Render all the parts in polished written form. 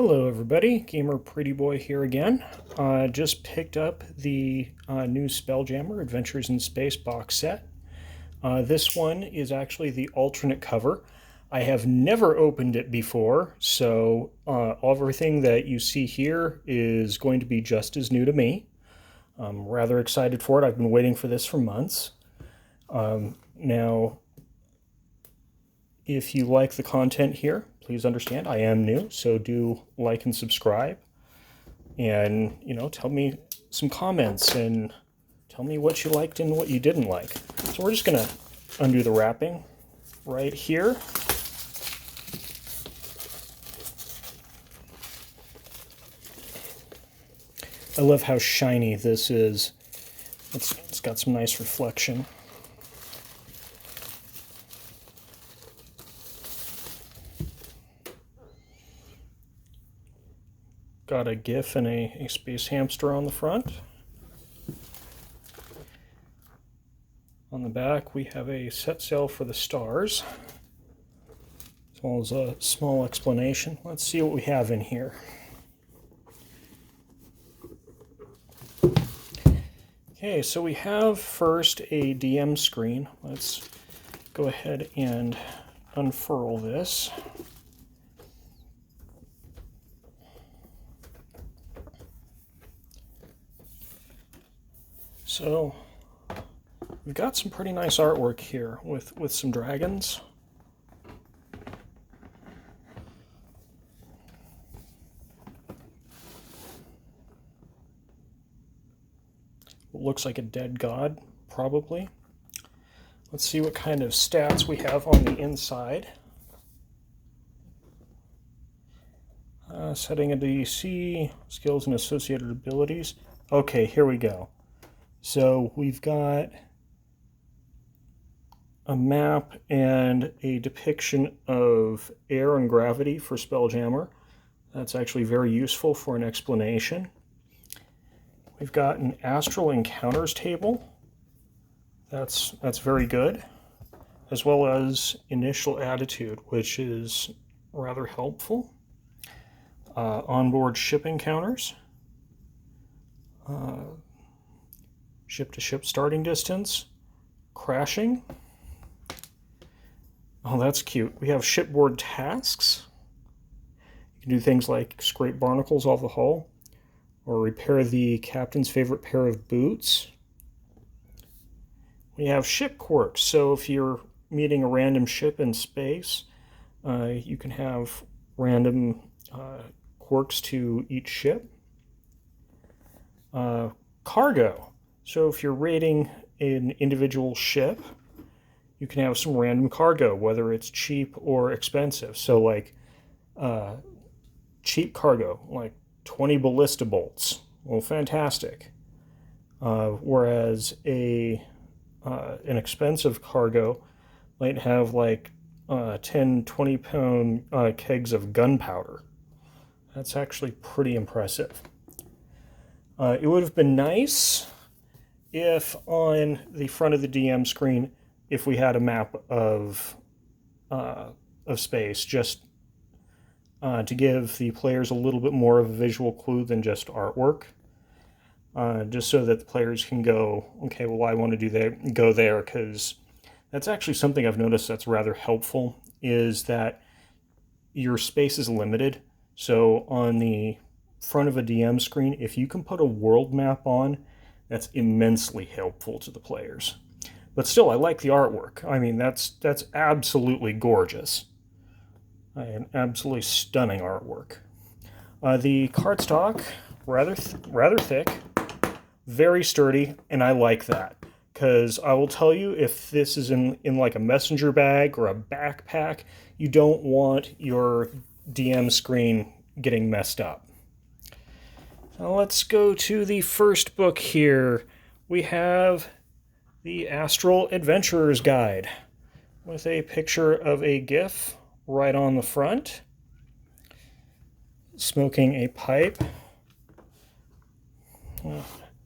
Hello everybody, Gamer Pretty Boy here again. Just picked up the new Spelljammer Adventures in Space box set. This one is actually the alternate cover. I have never opened it before, so everything that you see here is going to be just as new to me. I'm rather excited for it. I've been waiting for this for months. Now, if you like the content here, please understand I am new, so do like and subscribe. And, tell me some comments and tell me what you liked and what you didn't like. So we're just going to undo the wrapping right here. I love how shiny this is. It's got some nice reflection. Got a GIF and a space hamster on the front. On the back we have a set sail for the stars, as well as a small explanation. Let's see what we have in here. Okay, so we have first a DM screen. Let's go ahead and unfurl this. So we've got some pretty nice artwork here with some dragons. Looks like a dead god, probably. Let's see what kind of stats we have on the inside. Setting a DC, skills and associated abilities. Okay, here we go. So we've got a map and a depiction of air and gravity for Spelljammer. That's actually very useful for an explanation. We've got an astral encounters table. That's very good, as well as initial attitude, which is rather helpful. Onboard ship encounters. Ship-to-ship starting distance, crashing. Oh, that's cute. We have shipboard tasks. You can do things like scrape barnacles off the hull, or repair the captain's favorite pair of boots. We have ship quirks, so if you're meeting a random ship in space, you can have random quirks to each ship. Cargo. So if you're raiding an individual ship, you can have some random cargo, whether it's cheap or expensive. So like cheap cargo, like 20 ballista bolts. Well, fantastic. Whereas an expensive cargo might have like 10, 20-pound kegs of gunpowder. That's actually pretty impressive. It would have been nice if on the front of the DM screen, if we had a map of space, just to give the players a little bit more of a visual clue than just artwork, just so that the players can go, okay, well, I want to do that, go there, because that's actually something I've noticed that's rather helpful, is that your space is limited. So on the front of a DM screen, if you can put a world map on, that's immensely helpful to the players. But still, I like the artwork. I mean, that's absolutely gorgeous. An absolutely stunning artwork. The cardstock, rather thick, very sturdy, and I like that. Because I will tell you, if this is in like a messenger bag or a backpack, you don't want your DM screen getting messed up. Now let's go to the first book here. We have the Astral Adventurer's Guide with a picture of a GIF right on the front, smoking a pipe.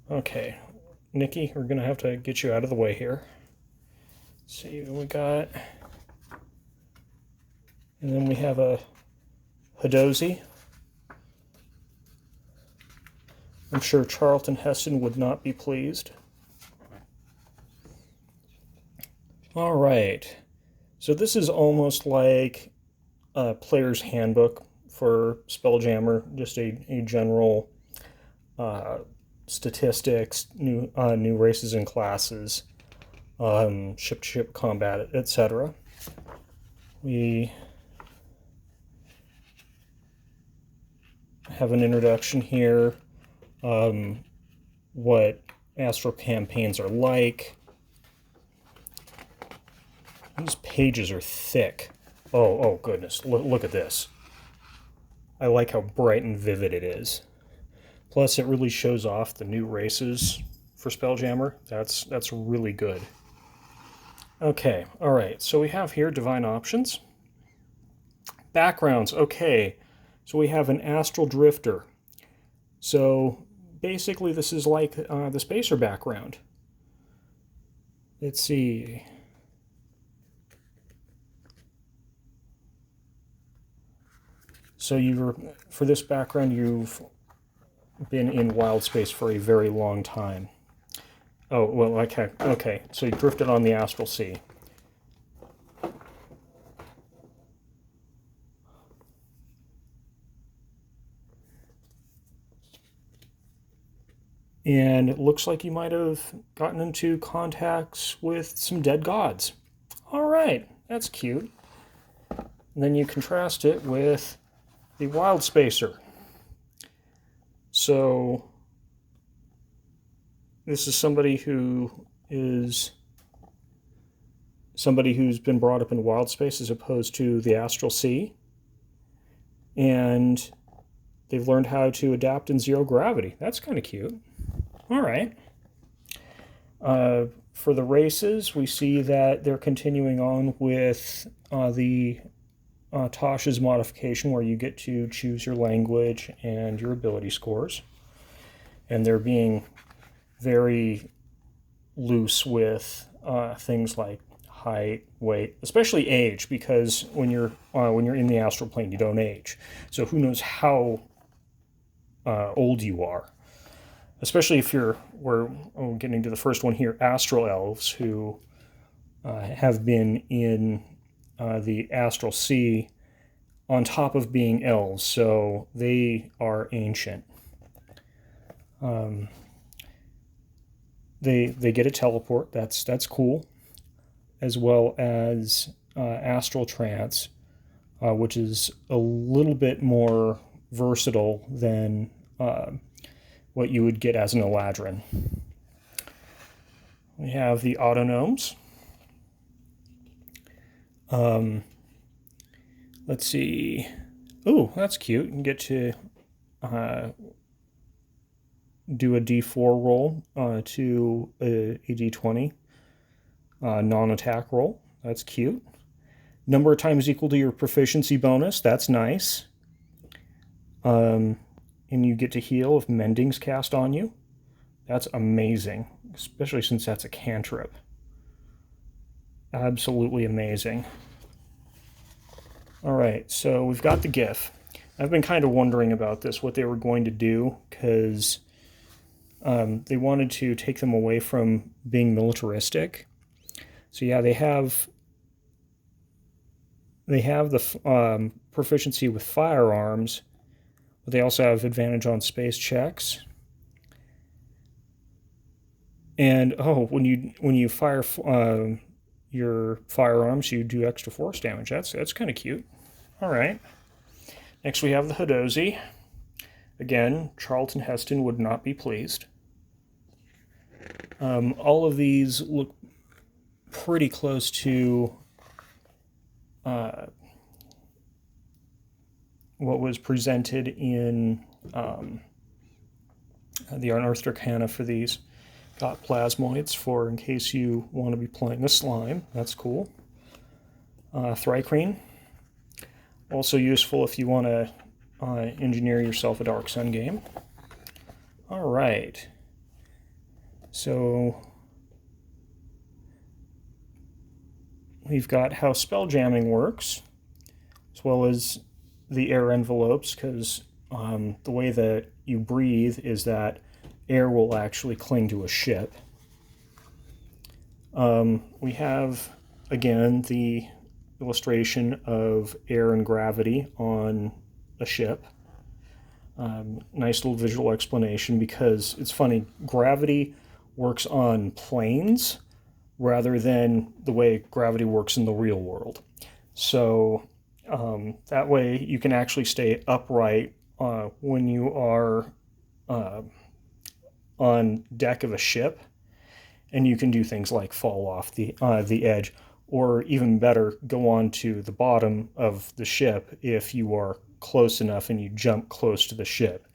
Okay, Nikki, we're going to have to get you out of the way here. Let's see what we got. And then we have a Hadozi I'm sure Charlton Heston would not be pleased. All right. So this is almost like a player's handbook for Spelljammer, just a general statistics, new races and classes, ship-to-ship combat, etc. We have an introduction here, what Astral campaigns are like. These pages are thick. Oh goodness, look at this. I like how bright and vivid it is. Plus, it really shows off the new races for Spelljammer. That's really good. Okay, all right, so we have here Divine Options. Backgrounds, okay. So we have an Astral Drifter. So basically this is like the Spacer background. Let's see. So for this background, you've been in Wildspace for a very long time. Oh, well, okay. So you drifted on the Astral Sea. And it looks like you might have gotten into contacts with some dead gods. All right, that's cute. And then you contrast it with the Wildspacer. So this is somebody who's been brought up in Wildspace as opposed to the Astral Sea. And they've learned how to adapt in zero gravity. That's kind of cute. All right. For the races, we see that they're continuing on with the Tasha's modification, where you get to choose your language and your ability scores. And they're being very loose with things like height, weight, especially age, because when you're in the astral plane, you don't age. So who knows how old you are? Especially if we're getting to the first one here, astral elves, who have been in the Astral Sea on top of being elves, so they are ancient. They get a teleport, that's cool, as well as astral trance, which is a little bit more versatile than what you would get as an Eladrin. We have the autonomes. Let's see. Oh, that's cute. You can get to do a D4 roll to a D20 non-attack roll. That's cute. Number of times equal to your proficiency bonus. That's nice. And you get to heal if Mending's cast on you. That's amazing, especially since that's a cantrip. Absolutely amazing. All right, so we've got the GIF. I've been kind of wondering about this, what they were going to do, because they wanted to take them away from being militaristic. So yeah, they have the proficiency with firearms, but they also have advantage on space checks. And when you fire your firearms, you do extra force damage. That's kind of cute. All right. Next we have the Hadozi. Again, Charlton Heston would not be pleased. All of these look pretty close to what was presented in the Unearthed Arcana for these. Got plasmoids for in case you want to be playing a slime. That's cool. Thrycreen. Also useful if you want to engineer yourself a Dark Sun game. All right. So we've got how spell jamming works, as well as the air envelopes, because the way that you breathe is that air will actually cling to a ship. We have, again, the illustration of air and gravity on a ship. Nice little visual explanation, because it's funny, gravity works on planes rather than the way gravity works in the real world. So that way you can actually stay upright when you are on deck of a ship, and you can do things like fall off the edge, or even better, go on to the bottom of the ship if you are close enough and you jump close to the ship.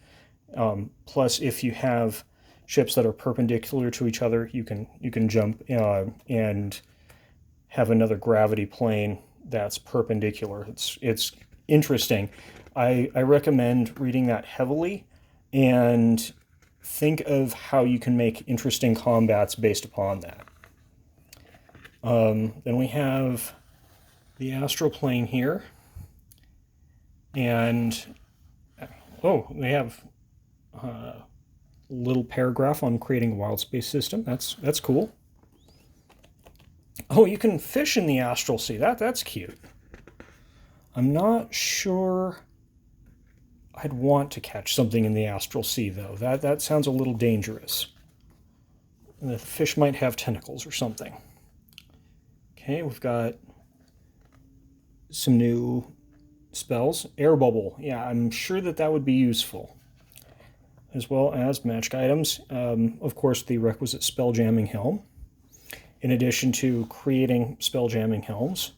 Plus, if you have ships that are perpendicular to each other, you can jump and have another gravity plane that's perpendicular. It's interesting. I recommend reading that heavily, and think of how you can make interesting combats based upon that. Then we have the astral plane here, and they have a little paragraph on creating a Wildspace system. That's cool. Oh, you can fish in the astral sea. That's cute. I'm not sure I'd want to catch something in the astral sea, though. That sounds a little dangerous. The fish might have tentacles or something. Okay, we've got some new spells. Air bubble. Yeah, I'm sure that would be useful. As well as magic items. Of course, the requisite spelljamming helm. In addition to creating spelljamming helms.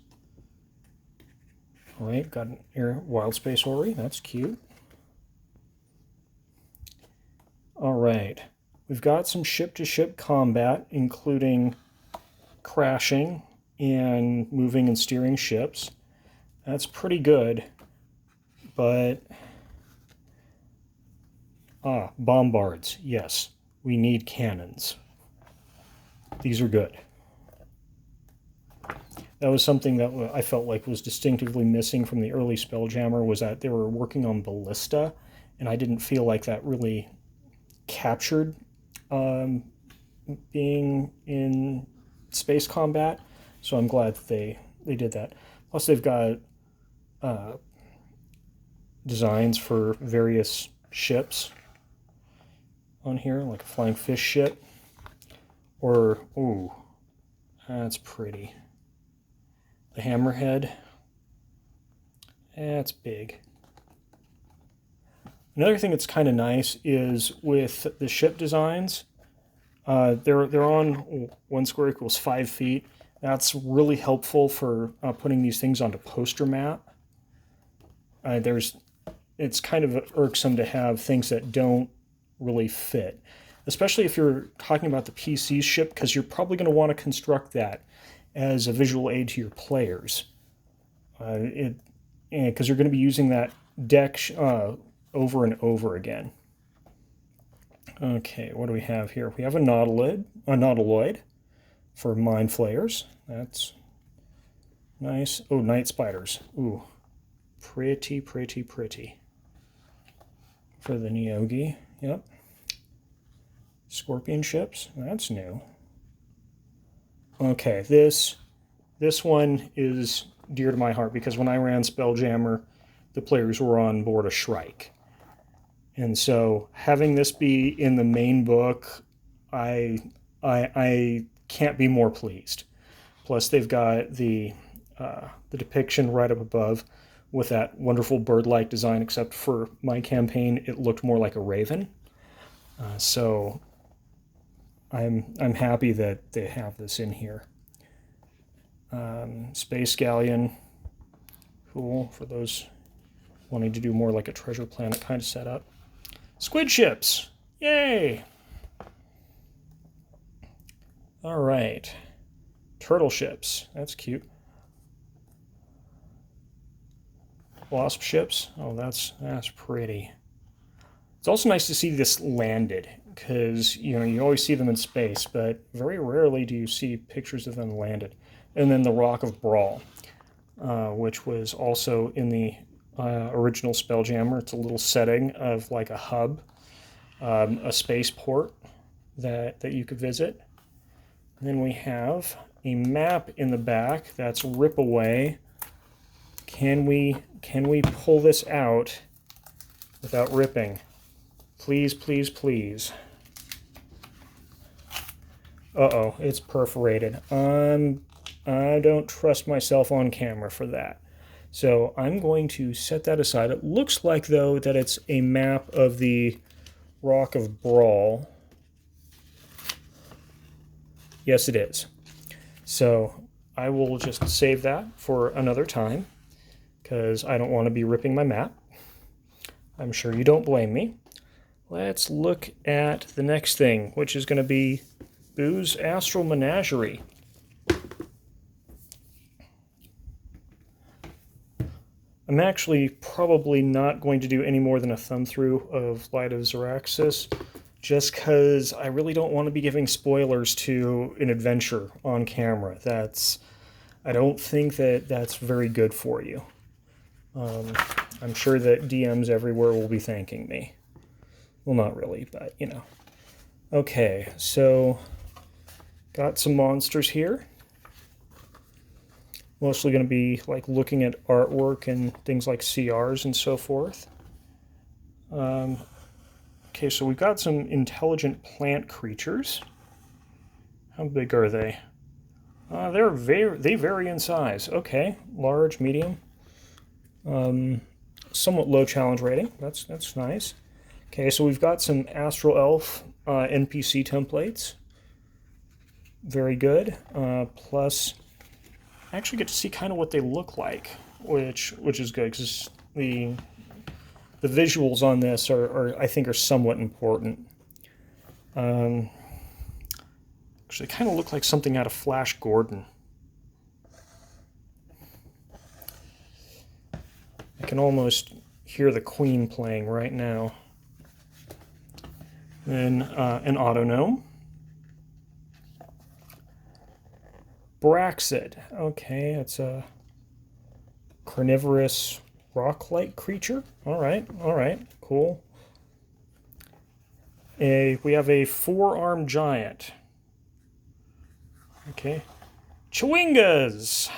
All right, got an air Wildspace Ori. That's cute. All right, we've got some ship-to-ship combat, including crashing and moving and steering ships. That's pretty good, but bombards. Yes, we need cannons. These are good. That was something that I felt like was distinctively missing from the early Spelljammer, was that they were working on ballista, and I didn't feel like that really captured being in space combat. So I'm glad that they did that. Plus they've got designs for various ships on here, like a flying fish ship. Or, ooh, that's pretty. The hammerhead. That's big. Another thing that's kind of nice is with the ship designs, they're on 1 square equals 5 feet. That's really helpful for putting these things onto poster map. It's kind of irksome to have things that don't really fit, especially if you're talking about the PC ship, because you're probably going to want to construct that as a visual aid to your players. Because you're going to be using that deck over and over again. Okay, what do we have here? We have a nautiloid for mind flayers. That's nice. Oh, night spiders. Ooh, pretty, pretty, pretty. For the Neogi, yep. Scorpion ships, that's new. Okay, this one is dear to my heart, because when I ran Spelljammer, the players were on board a Shrike. And so having this be in the main book, I can't be more pleased. Plus they've got the depiction right up above with that wonderful bird-like design, except for my campaign, it looked more like a raven. So I'm happy that they have this in here. Space Galleon, cool for those wanting to do more like a treasure planet kind of setup. Squid ships, yay! All right, turtle ships, that's cute. Wasp ships, oh that's pretty. It's also nice to see this landed, because you always see them in space, but very rarely do you see pictures of them landed. And then the Rock of Brawl, which was also in the original Spelljammer. It's a little setting of like a hub a spaceport that you could visit. And then we have a map in the back that's rip away. Can we pull this out without ripping? Please, please, please. Uh-oh, it's perforated. I don't trust myself on camera for that. So I'm going to set that aside. It looks like, though, that it's a map of the Rock of Brawl. Yes, it is. So I will just save that for another time, because I don't want to be ripping my map. I'm sure you don't blame me. Let's look at the next thing, which is going to be Boo's Astral Menagerie. I'm actually probably not going to do any more than a thumb through of Light of Xeraxis, just because I really don't want to be giving spoilers to an adventure on camera. I don't think that's very good for you. I'm sure that DMs everywhere will be thanking me. Well, not really, but you know. Okay, so got some monsters here. Mostly going to be like looking at artwork and things like CRs and so forth. Okay, so we've got some intelligent plant creatures. How big are they? They vary in size. Okay, large, medium. Somewhat low challenge rating. That's nice. Okay, so we've got some Astral Elf NPC templates. Very good. Plus, I actually get to see kind of what they look like, which is good, because the visuals on this I think are somewhat important. Actually, kind of look like something out of Flash Gordon. I can almost hear the Queen playing right now. Then an Autognome. Braxid. Okay, it's a carnivorous rock-like creature. All right, cool. We have a 4-armed giant. Okay. Chewingas.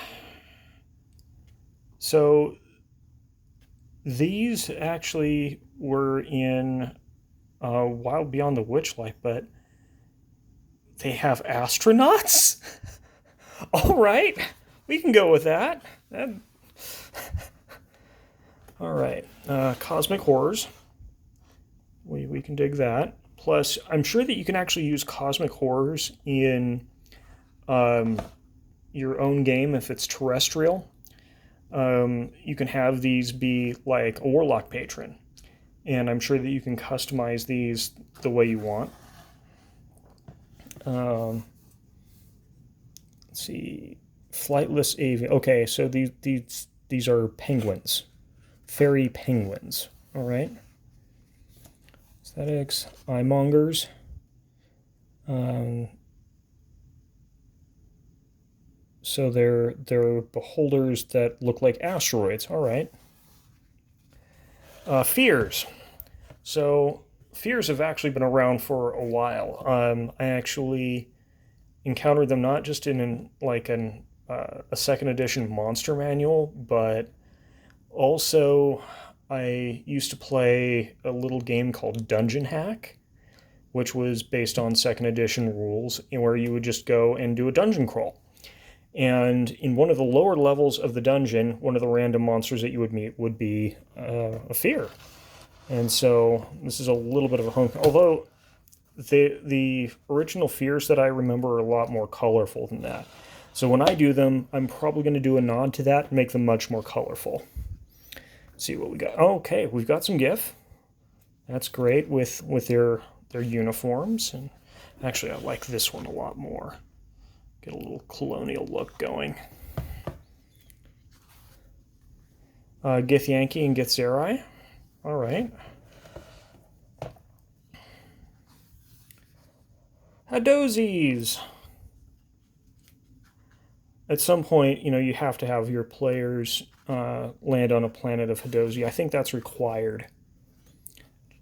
So these actually were in Wild Beyond the Witchlight, but they have astronauts? All right, we can go with that. All right, Cosmic Horrors. We can dig that. Plus, I'm sure that you can actually use Cosmic Horrors in your own game if it's terrestrial. You can have these be like a Warlock patron, and I'm sure that you can customize these the way you want. Let's see, Flightless Avian. Okay, so these are penguins, fairy penguins. All right. Aesthetics, Eyemongers. So they're beholders that look like asteroids. All right. Fears. So fears have actually been around for a while. I actually encountered them not just in a second edition monster manual, but also I used to play a little game called Dungeon Hack, which was based on second edition rules, where you would just go and do a dungeon crawl. And in one of the lower levels of the dungeon, one of the random monsters that you would meet would be a fear. And so this is a little bit of a home, although the original fears that I remember are a lot more colorful than that. So when I do them, I'm probably going to do a nod to that and make them much more colorful. Let's see what we got. Oh, okay, we've got some GIF. That's great with their uniforms. And actually, I like this one a lot more. Get a little colonial look going. Gith Yankee and Gith Zerai. All right. Hadozis. At some point, you have to have your players land on a planet of Hadozi. I think that's required.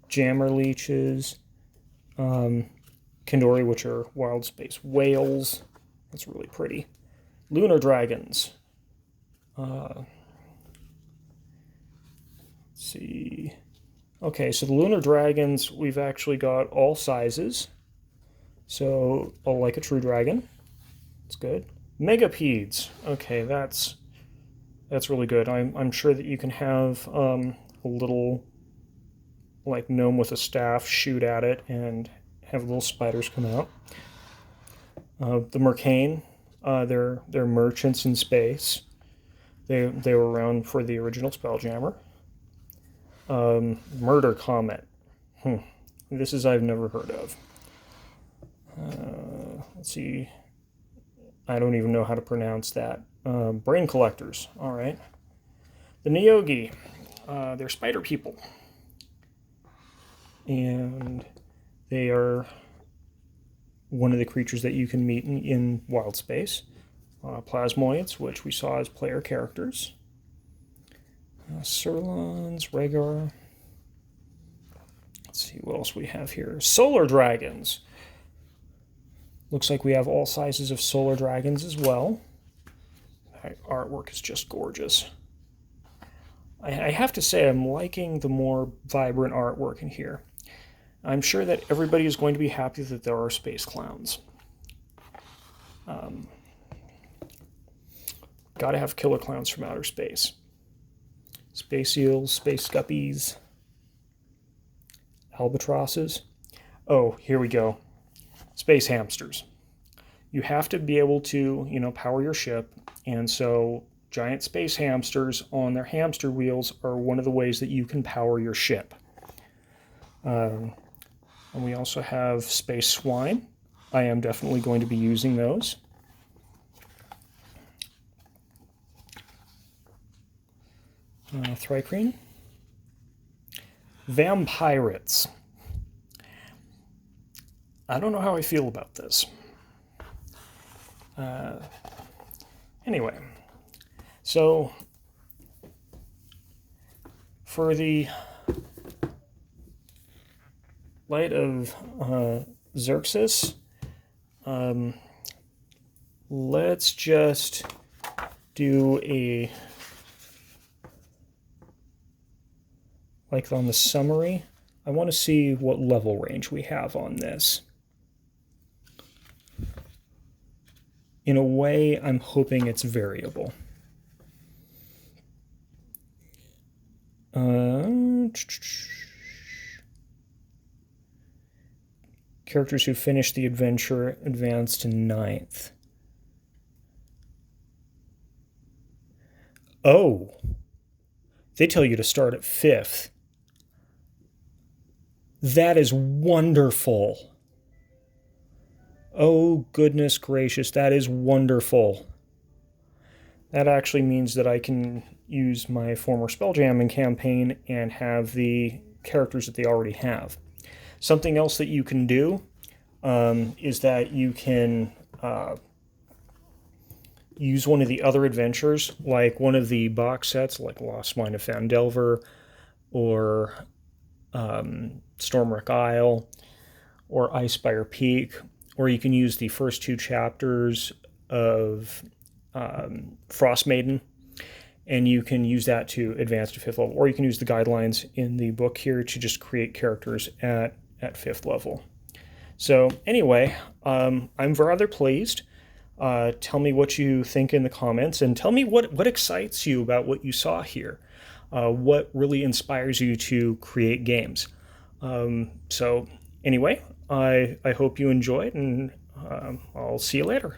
Jammer Leeches. Kindori, which are Wildspace whales. That's really pretty. Lunar dragons. Let's see. Okay, so the lunar dragons, we've actually got all sizes. So, like a true dragon. That's good. Megapedes. Okay, that's really good. I'm sure that you can have a little like gnome with a staff shoot at it and have little spiders come out. The Mercane, they're merchants in space. They were around for the original Spelljammer. Murder Comet. This is I've never heard of. Let's see. I don't even know how to pronounce that. Brain collectors. All right. The Neogi. They're spider people. And they are one of the creatures that you can meet in Wildspace. Plasmoids, which we saw as player characters. Sirlons, Rhaegar. Let's see what else we have here. Solar dragons. Looks like we have all sizes of solar dragons as well. That artwork is just gorgeous. I have to say I'm liking the more vibrant artwork in here. I'm sure that everybody is going to be happy that there are space clowns. Gotta have killer clowns from outer space. Space eels, space guppies, albatrosses. Oh, here we go. Space hamsters. You have to be able to, power your ship, and so giant space hamsters on their hamster wheels are one of the ways that you can power your ship. And we also have space swine. I am definitely going to be using those. Thrycreen. Vampirates. I don't know how I feel about this. Anyway, so for the Light of Xerxes, let's just do a, like on the summary, I want to see what level range we have on this. In a way, I'm hoping it's variable. Characters who finish the adventure advance to 9th. Oh, they tell you to start at 5th. That is wonderful. Oh, goodness gracious, that is wonderful. That actually means that I can use my former Spelljamming campaign and have the characters that they already have. Something else that you can do is that you can use one of the other adventures, like one of the box sets, like Lost Mine of Phandelver, or Stormwreck Isle, or Icespire Peak, or you can use the first 2 chapters of Frost Maiden, and you can use that to advance to 5th level, or you can use the guidelines in the book here to just create characters at 5th level. So anyway, I'm rather pleased. Tell me what you think in the comments, and tell me what excites you about what you saw here. What really inspires you to create games. So anyway, I hope you enjoyed, and I'll see you later.